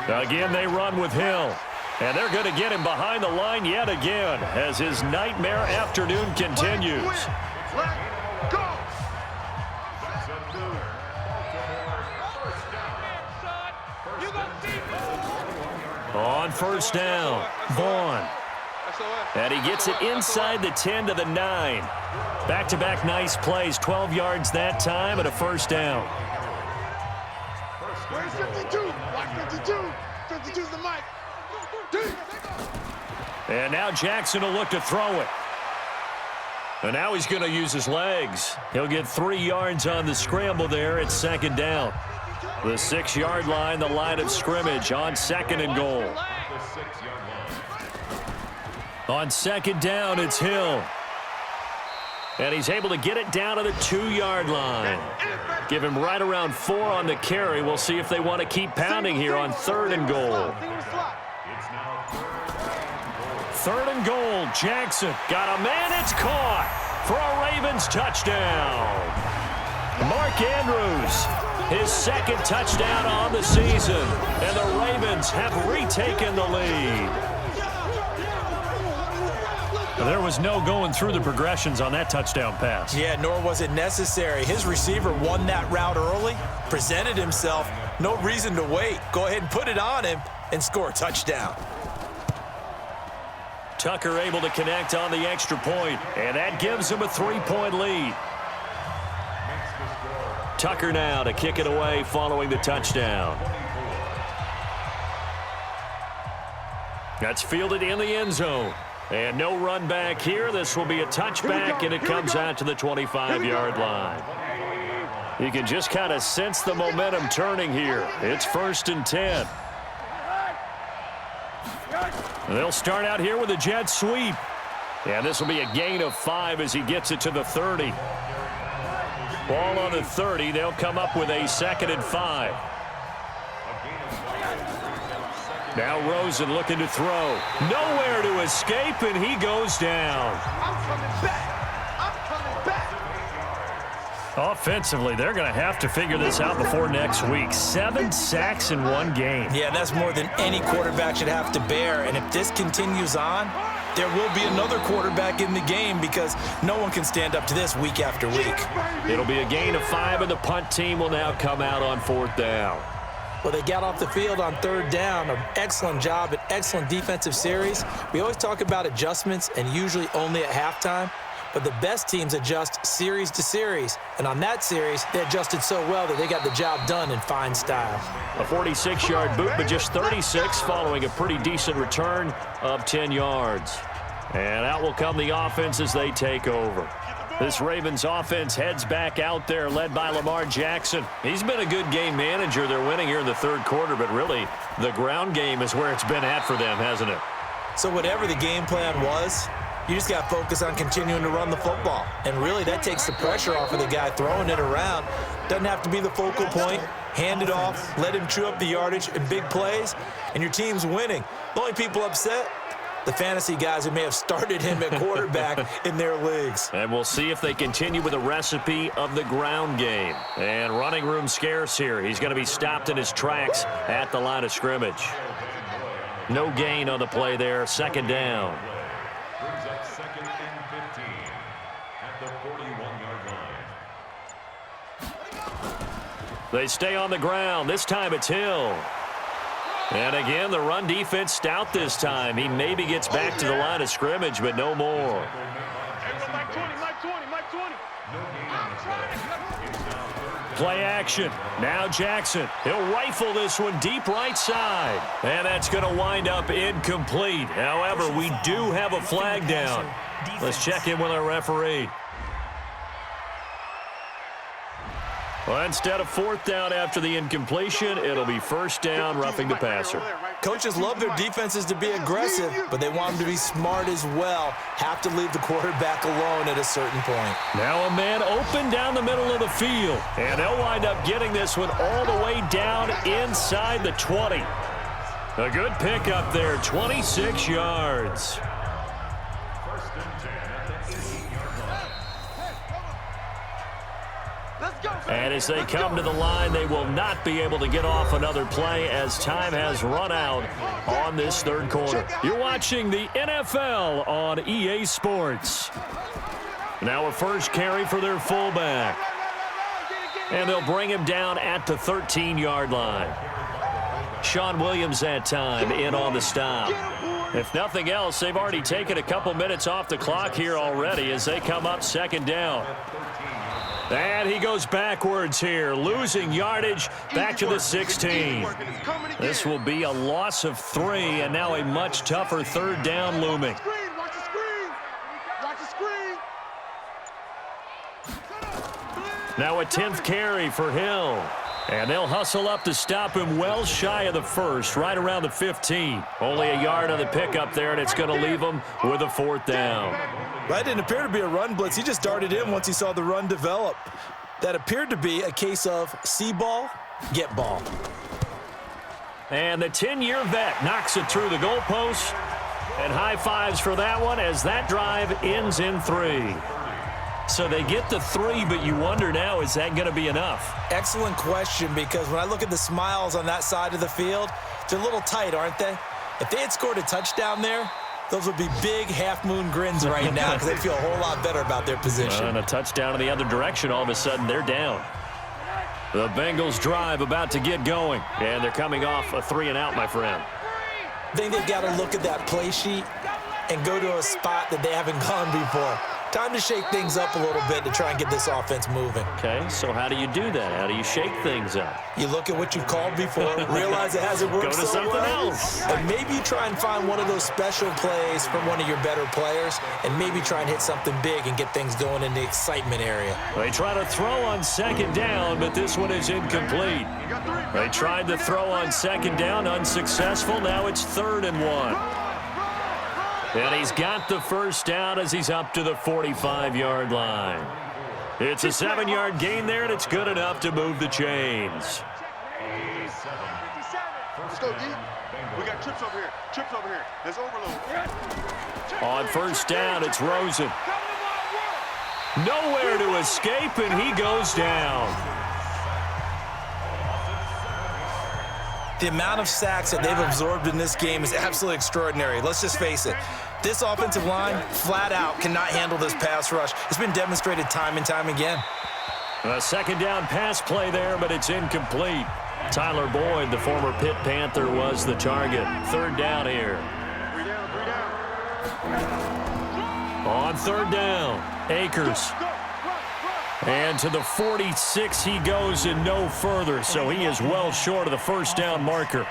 Again, they run with Hill. And they're going to get him behind the line yet again as his nightmare afternoon continues. Let's go. On first down, Vaughn. And he gets it inside the 10 to the 9. Back-to-back nice plays, 12 yards that time and a first down. Where's 52? Watch 52. 52's the mic. And now Jackson will look to throw it. And now he's going to use his legs. He'll get 3 yards on the scramble there at second down. The 6-yard line, the line of scrimmage on second and goal. On second down, it's Hill. And he's able to get it down to the 2-yard line. Give him right around 4 on the carry. We'll see if they want to keep pounding here on third and goal. Third and goal, Jackson got a man, it's caught for a Ravens touchdown. Mark Andrews, his second touchdown on the season, and the Ravens have retaken the lead. There was no going through the progressions on that touchdown pass. Yeah, nor was it necessary. His receiver won that route early, presented himself, no reason to wait. Go ahead and put it on him and score a touchdown. Tucker able to connect on the extra point, and that gives him a 3-point lead. Tucker now to kick it away following the touchdown. That's fielded in the end zone. And no run back here. This will be a touchback, and it comes out to the 25-yard line. You can just kind of sense the momentum turning here. It's 1st and 10. They'll start out here with a jet sweep. And this will be a gain of 5 as he gets it to the 30. Ball on the 30. They'll come up with a 2nd and 5. Now Rosen looking to throw. Nowhere to escape, and he goes down. I'm coming back. I'm coming back. Offensively, they're going to have to figure this out before next week. 7 sacks in one game. Yeah, that's more than any quarterback should have to bear. And if this continues on, there will be another quarterback in the game because no one can stand up to this week after week. It'll be a gain of 5, and the punt team will now come out on 4th down. Well, they got off the field on 3rd down. An excellent job, an excellent defensive series. We always talk about adjustments and usually only at halftime. But the best teams adjust series to series. And on that series, they adjusted so well that they got the job done in fine style. A 46-yard boot, but just 36 following a pretty decent return of 10 yards. And out will come the offense as they take over. This Ravens offense heads back out there, led by Lamar Jackson. He's been a good game manager. They're winning here in the 3rd quarter, but really the ground game is where it's been at for them, hasn't it? So whatever the game plan was, you just got to focus on continuing to run the football. And really, that takes the pressure off of the guy throwing it around. Doesn't have to be the focal point. Hand it off, let him chew up the yardage in big plays, and your team's winning. The only people upset, the fantasy guys who may have started him at quarterback in their leagues. And we'll see if they continue with the recipe of the ground game. And running room scarce here. He's going to be stopped in his tracks at the line of scrimmage. No gain on the play there. 2nd down. Brings up 2nd and 15 at the 41-yard line. They stay on the ground. This time it's Hill. And again, the run defense stout this time. He maybe gets back to the line of scrimmage, but no more. Play action. Now Jackson. He'll rifle this one deep right side. And that's going to wind up incomplete. However, we do have a flag down. Let's check in with our referee. Well, instead of 4th down after the incompletion, it'll be 1st down, roughing the passer. Coaches love their defenses to be aggressive, but they want them to be smart as well. Have to leave the quarterback alone at a certain point. Now a man open down the middle of the field, and they'll wind up getting this one all the way down inside the 20. A good pick up there, 26 yards. And as they come to the line, they will not be able to get off another play as time has run out on this 3rd quarter. You're watching the NFL on EA Sports. Now a first carry for their fullback. And they'll bring him down at the 13-yard line. Sean Williams that time in on the stop. If nothing else, they've already taken a couple minutes off the clock here already as they come up second down. And he goes backwards here, losing yardage back to the 16. This will be a loss of 3, and now a much tougher third down looming. Watch the screen. Watch the screen. Now a 10th carry for Hill. And they'll hustle up to stop him well shy of the first, right around the 15. Only a yard on the pickup there, and it's going to leave him with a 4th down. That didn't appear to be a run blitz. He just darted in once he saw the run develop. That appeared to be a case of see ball, get ball. And the 10-year vet knocks it through the goalpost. And high fives for that one as that drive ends in 3. So they get to 3, but you wonder now, is that going to be enough? Excellent question, because when I look at the smiles on that side of the field, they're a little tight, aren't they? If they had scored a touchdown there, those would be big half-moon grins right now because they feel a whole lot better about their position. And a touchdown in the other direction, all of a sudden they're down. The Bengals drive about to get going, and they're coming off a 3-and-out, my friend. I think they've got to look at that play sheet and go to a spot that they haven't gone before. Time to shake things up a little bit to try and get this offense moving. Okay, so how do you do that? How do you shake things up? You look at what you've called before, realize it hasn't worked so so something well, else. and maybe you try and find one of those special plays from one of your better players, and maybe try and hit something big and get things going in the excitement area. They try to throw on 2nd down, but this one is incomplete. They tried to throw on 2nd down, unsuccessful. Now it's 3rd and 1. And he's got the 1st down as he's up to the 45-yard line. It's a 7-yard gain there, and it's good enough to move the chains. Let's go, D. We got trips over here. Trips over here. There's overload. On 1st down, it's Rosen. Nowhere to escape, and he goes down. The amount of sacks that they've absorbed in this game is absolutely extraordinary. Let's just face it. This offensive line, flat out, cannot handle this pass rush. It's been demonstrated time and time again. A 2nd down pass play there, but it's incomplete. Tyler Boyd, the former Pitt Panther, was the target. 3rd down here. 3 down, 3 down. On 3rd down, Akers. And to the 46 he goes and no further, so he is well short of the 1st down marker.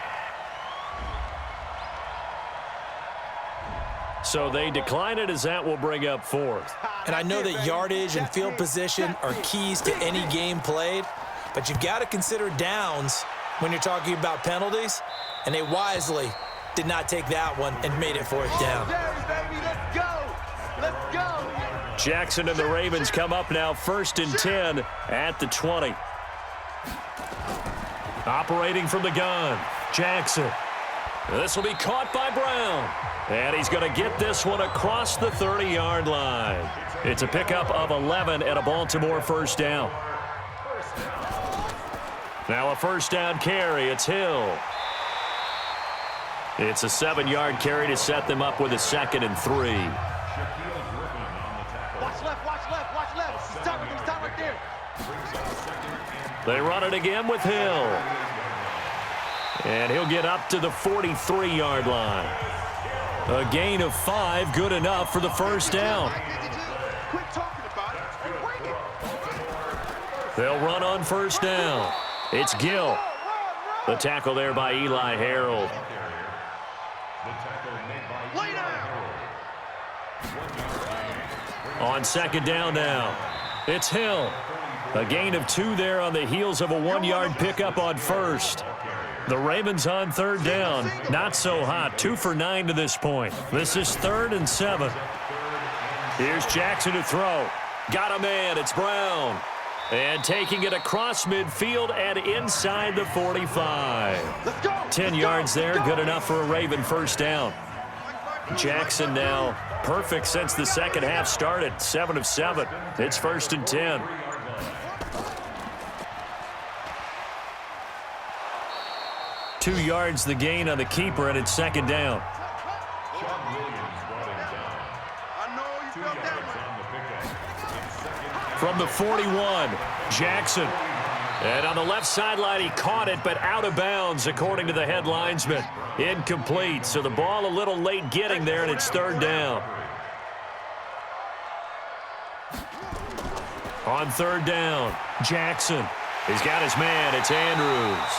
So they decline it as that will bring up 4th. And I know that yardage and field position are keys to any game played, but you've got to consider downs when you're talking about penalties, and they wisely did not take that one and made it 4th down. Let's go. Let's go. Jackson and the Ravens come up now 1st and 10 at the 20. Operating from the gun, Jackson. This will be caught by Brown. And he's going to get this one across the 30-yard line. It's a pickup of 11 and a Baltimore 1st down. Now a 1st down carry. It's Hill. It's a 7-yard carry to set them up with a 2nd and 3. Watch left, watch left, watch left. Stop right there. They run it again with Hill. And he'll get up to the 43-yard line. A gain of 5, good enough for the 1st down. Quit talking about it and bring it. They'll run on 1st down. It's Gill. The tackle there by Eli Harold. Lay down. On 2nd down now, it's Hill. A gain of 2 there on the heels of a 1-yard pickup on 1st. The Ravens on 3rd down. Not so hot. 2 for 9 to this point. This is 3rd and 7. Here's Jackson to throw. Got a man. It's Brown. And taking it across midfield and inside the 45. 10 yards there. Good enough for a Raven 1st down. Jackson now perfect since the second half started. 7 of 7. It's 1st and 10. Two yards the gain on the keeper, and it's 2nd down. From the 41, Jackson. And on the left sideline, he caught it, but out of bounds, according to the head linesman. Incomplete, so the ball a little late getting there, and it's third down. On third down, Jackson. He's got his man. It's Andrews.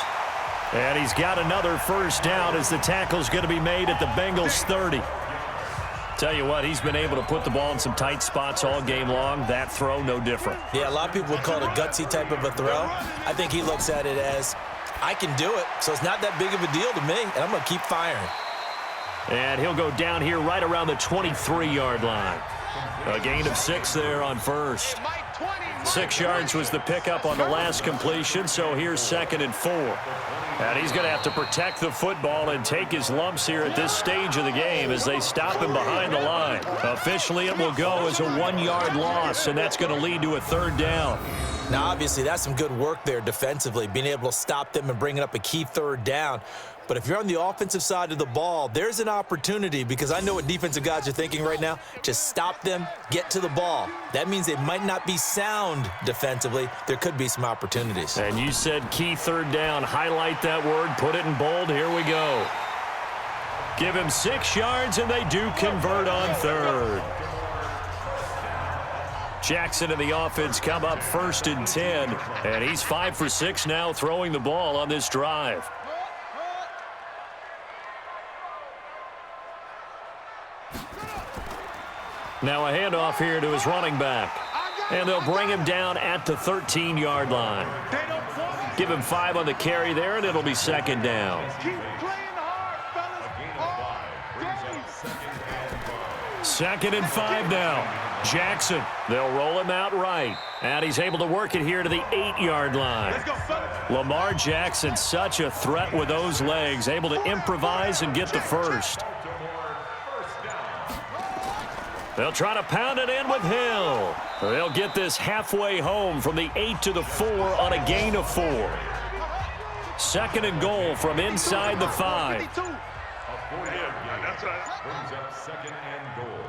And he's got another first down as the tackle's going to be made at the Bengals 30. Tell you what, he's been able to put the ball in some tight spots all game long. That throw, no different. Yeah, a lot of people would call it a gutsy type of a throw. I think he looks at it as, I can do it, so it's not that big of a deal to me, and I'm going to keep firing. And he'll go down here right around the 23-yard line. A gain of 6 there on first. 6 yards was the pickup on the last completion, so here's 2nd and 4. And he's going to have to protect the football and take his lumps here at this stage of the game as they stop him behind the line. Officially, it will go as a 1-yard loss, and that's going to lead to a third down. Now, obviously, that's some good work there defensively, being able to stop them and bringing up a key third down. But if you're on the offensive side of the ball, there's an opportunity, because I know what defensive guys are thinking right now. Just stop them, get to the ball. That means they might not be sound defensively. There could be some opportunities. And you said key third down. Highlight that word, put it in bold. Here we go. Give him 6 yards, and they do convert on third. Jackson and the offense come up 1st and 10, and he's 5 for 6 now throwing the ball on this drive. Now a handoff here to his running back. And they'll bring him down at the 13-yard line. Give him 5 on the carry there, and it'll be 2nd down. Second and 5 now. Jackson, they'll roll him out right. And he's able to work it here to the 8-yard line. Lamar Jackson, such a threat with those legs, able to improvise and get the first. They'll try to pound it in with Hill. They'll get this halfway home from the 8 to the 4 on a gain of 4. 2nd and goal from inside the 5. Brings up 2nd and goal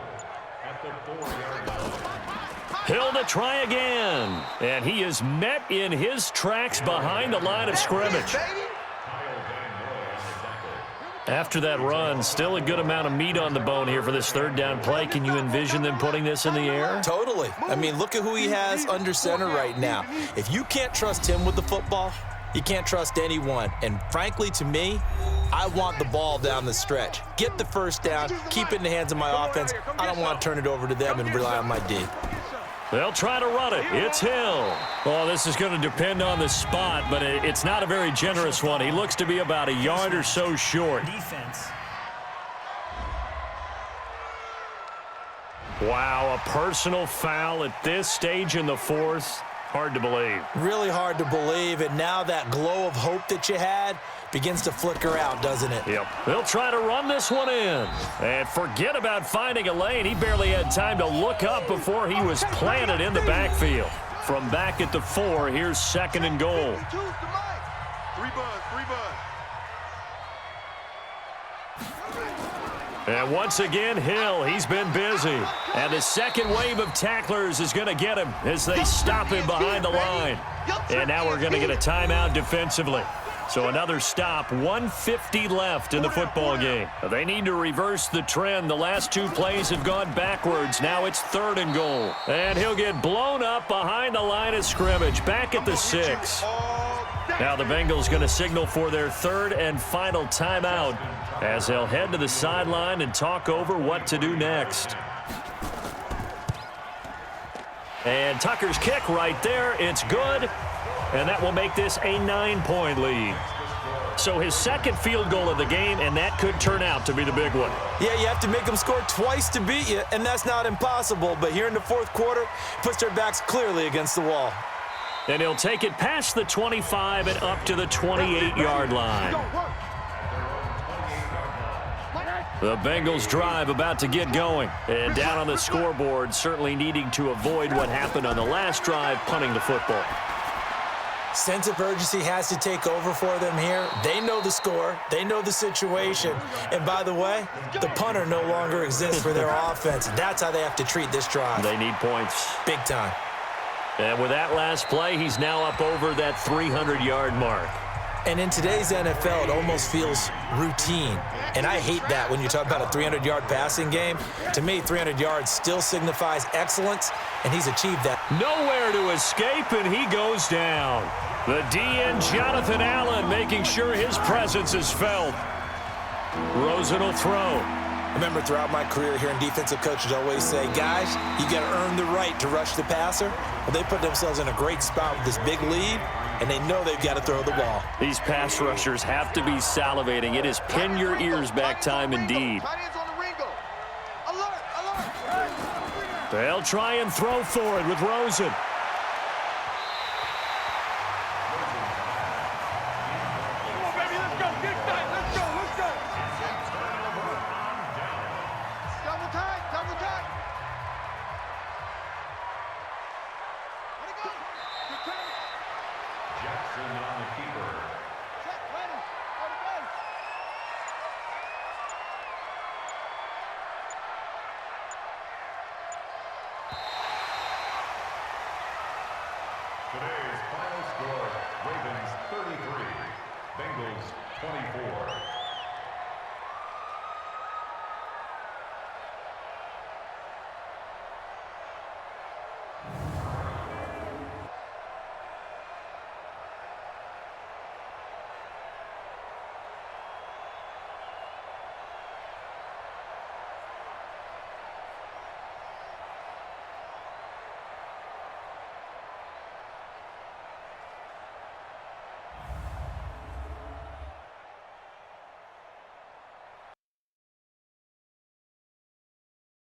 at the 4-yard line. Hill to try again. And he is met in his tracks behind the line of scrimmage. After that run, still a good amount of meat on the bone here for this third down play. Can you envision them putting this in the air? Totally. I mean, look at who he has under center right now. If you can't trust him with the football, you can't trust anyone. And frankly, to me, I want the ball down the stretch. Get the first down, keep it in the hands of my offense. I don't want to turn it over to them and rely on my D. They'll try to run it. It's Hill. Well, this is going to depend on the spot, but it's not a very generous one. He looks to be about a yard or so short. Defense. Wow, a personal foul at this stage in the 4th. Hard to believe. Really hard to believe, and now that glow of hope that you had begins to flicker out, doesn't it? Yep. They'll try to run this one in. And forget about finding a lane. He barely had time to look up before he was planted in the backfield. From back at the 4, here's 2nd and goal. 3 bud. And once again, Hill, he's been busy. And the second wave of tacklers is going to get him as they stop him behind the line. And now we're going to get a timeout defensively. So another stop, 1:50 left in the football game. They need to reverse the trend. The last 2 plays have gone backwards. Now it's 3rd and goal. And he'll get blown up behind the line of scrimmage, back at the 6. Now the Bengals going to signal for their 3rd and final timeout as they'll head to the sideline and talk over what to do next. And Tucker's kick right there. It's good. And that will make this a 9-point lead. So his 2nd field goal of the game, and that could turn out to be the big one. Yeah, you have to make them score twice to beat you, and that's not impossible. But here in the 4th quarter, puts their backs clearly against the wall. And he'll take it past the 25 and up to the 28-yard line. The Bengals drive about to get going. And down on the scoreboard, certainly needing to avoid what happened on the last drive, punting the football. Sense of urgency has to take over for them here. They know the score. They know the situation. And by the way, the punter no longer exists for their offense. That's how they have to treat this drive. They need points. Big time. And with that last play, he's now up over that 300-yard mark. And in today's NFL, it almost feels routine. And I hate that when you talk about a 300-yard passing game. To me, 300 yards still signifies excellence, and he's achieved that. Nowhere to escape, and he goes down. The DN, Jonathan Allen, making sure his presence is felt. Rosen will throw. I remember throughout my career hearing defensive coaches always say, guys, you got to earn the right to rush the passer. Well, they put themselves in a great spot with this big lead, and they know they've got to throw the ball. These pass rushers have to be salivating. It is pin your ears back time indeed. They'll try and throw for it with Rosen.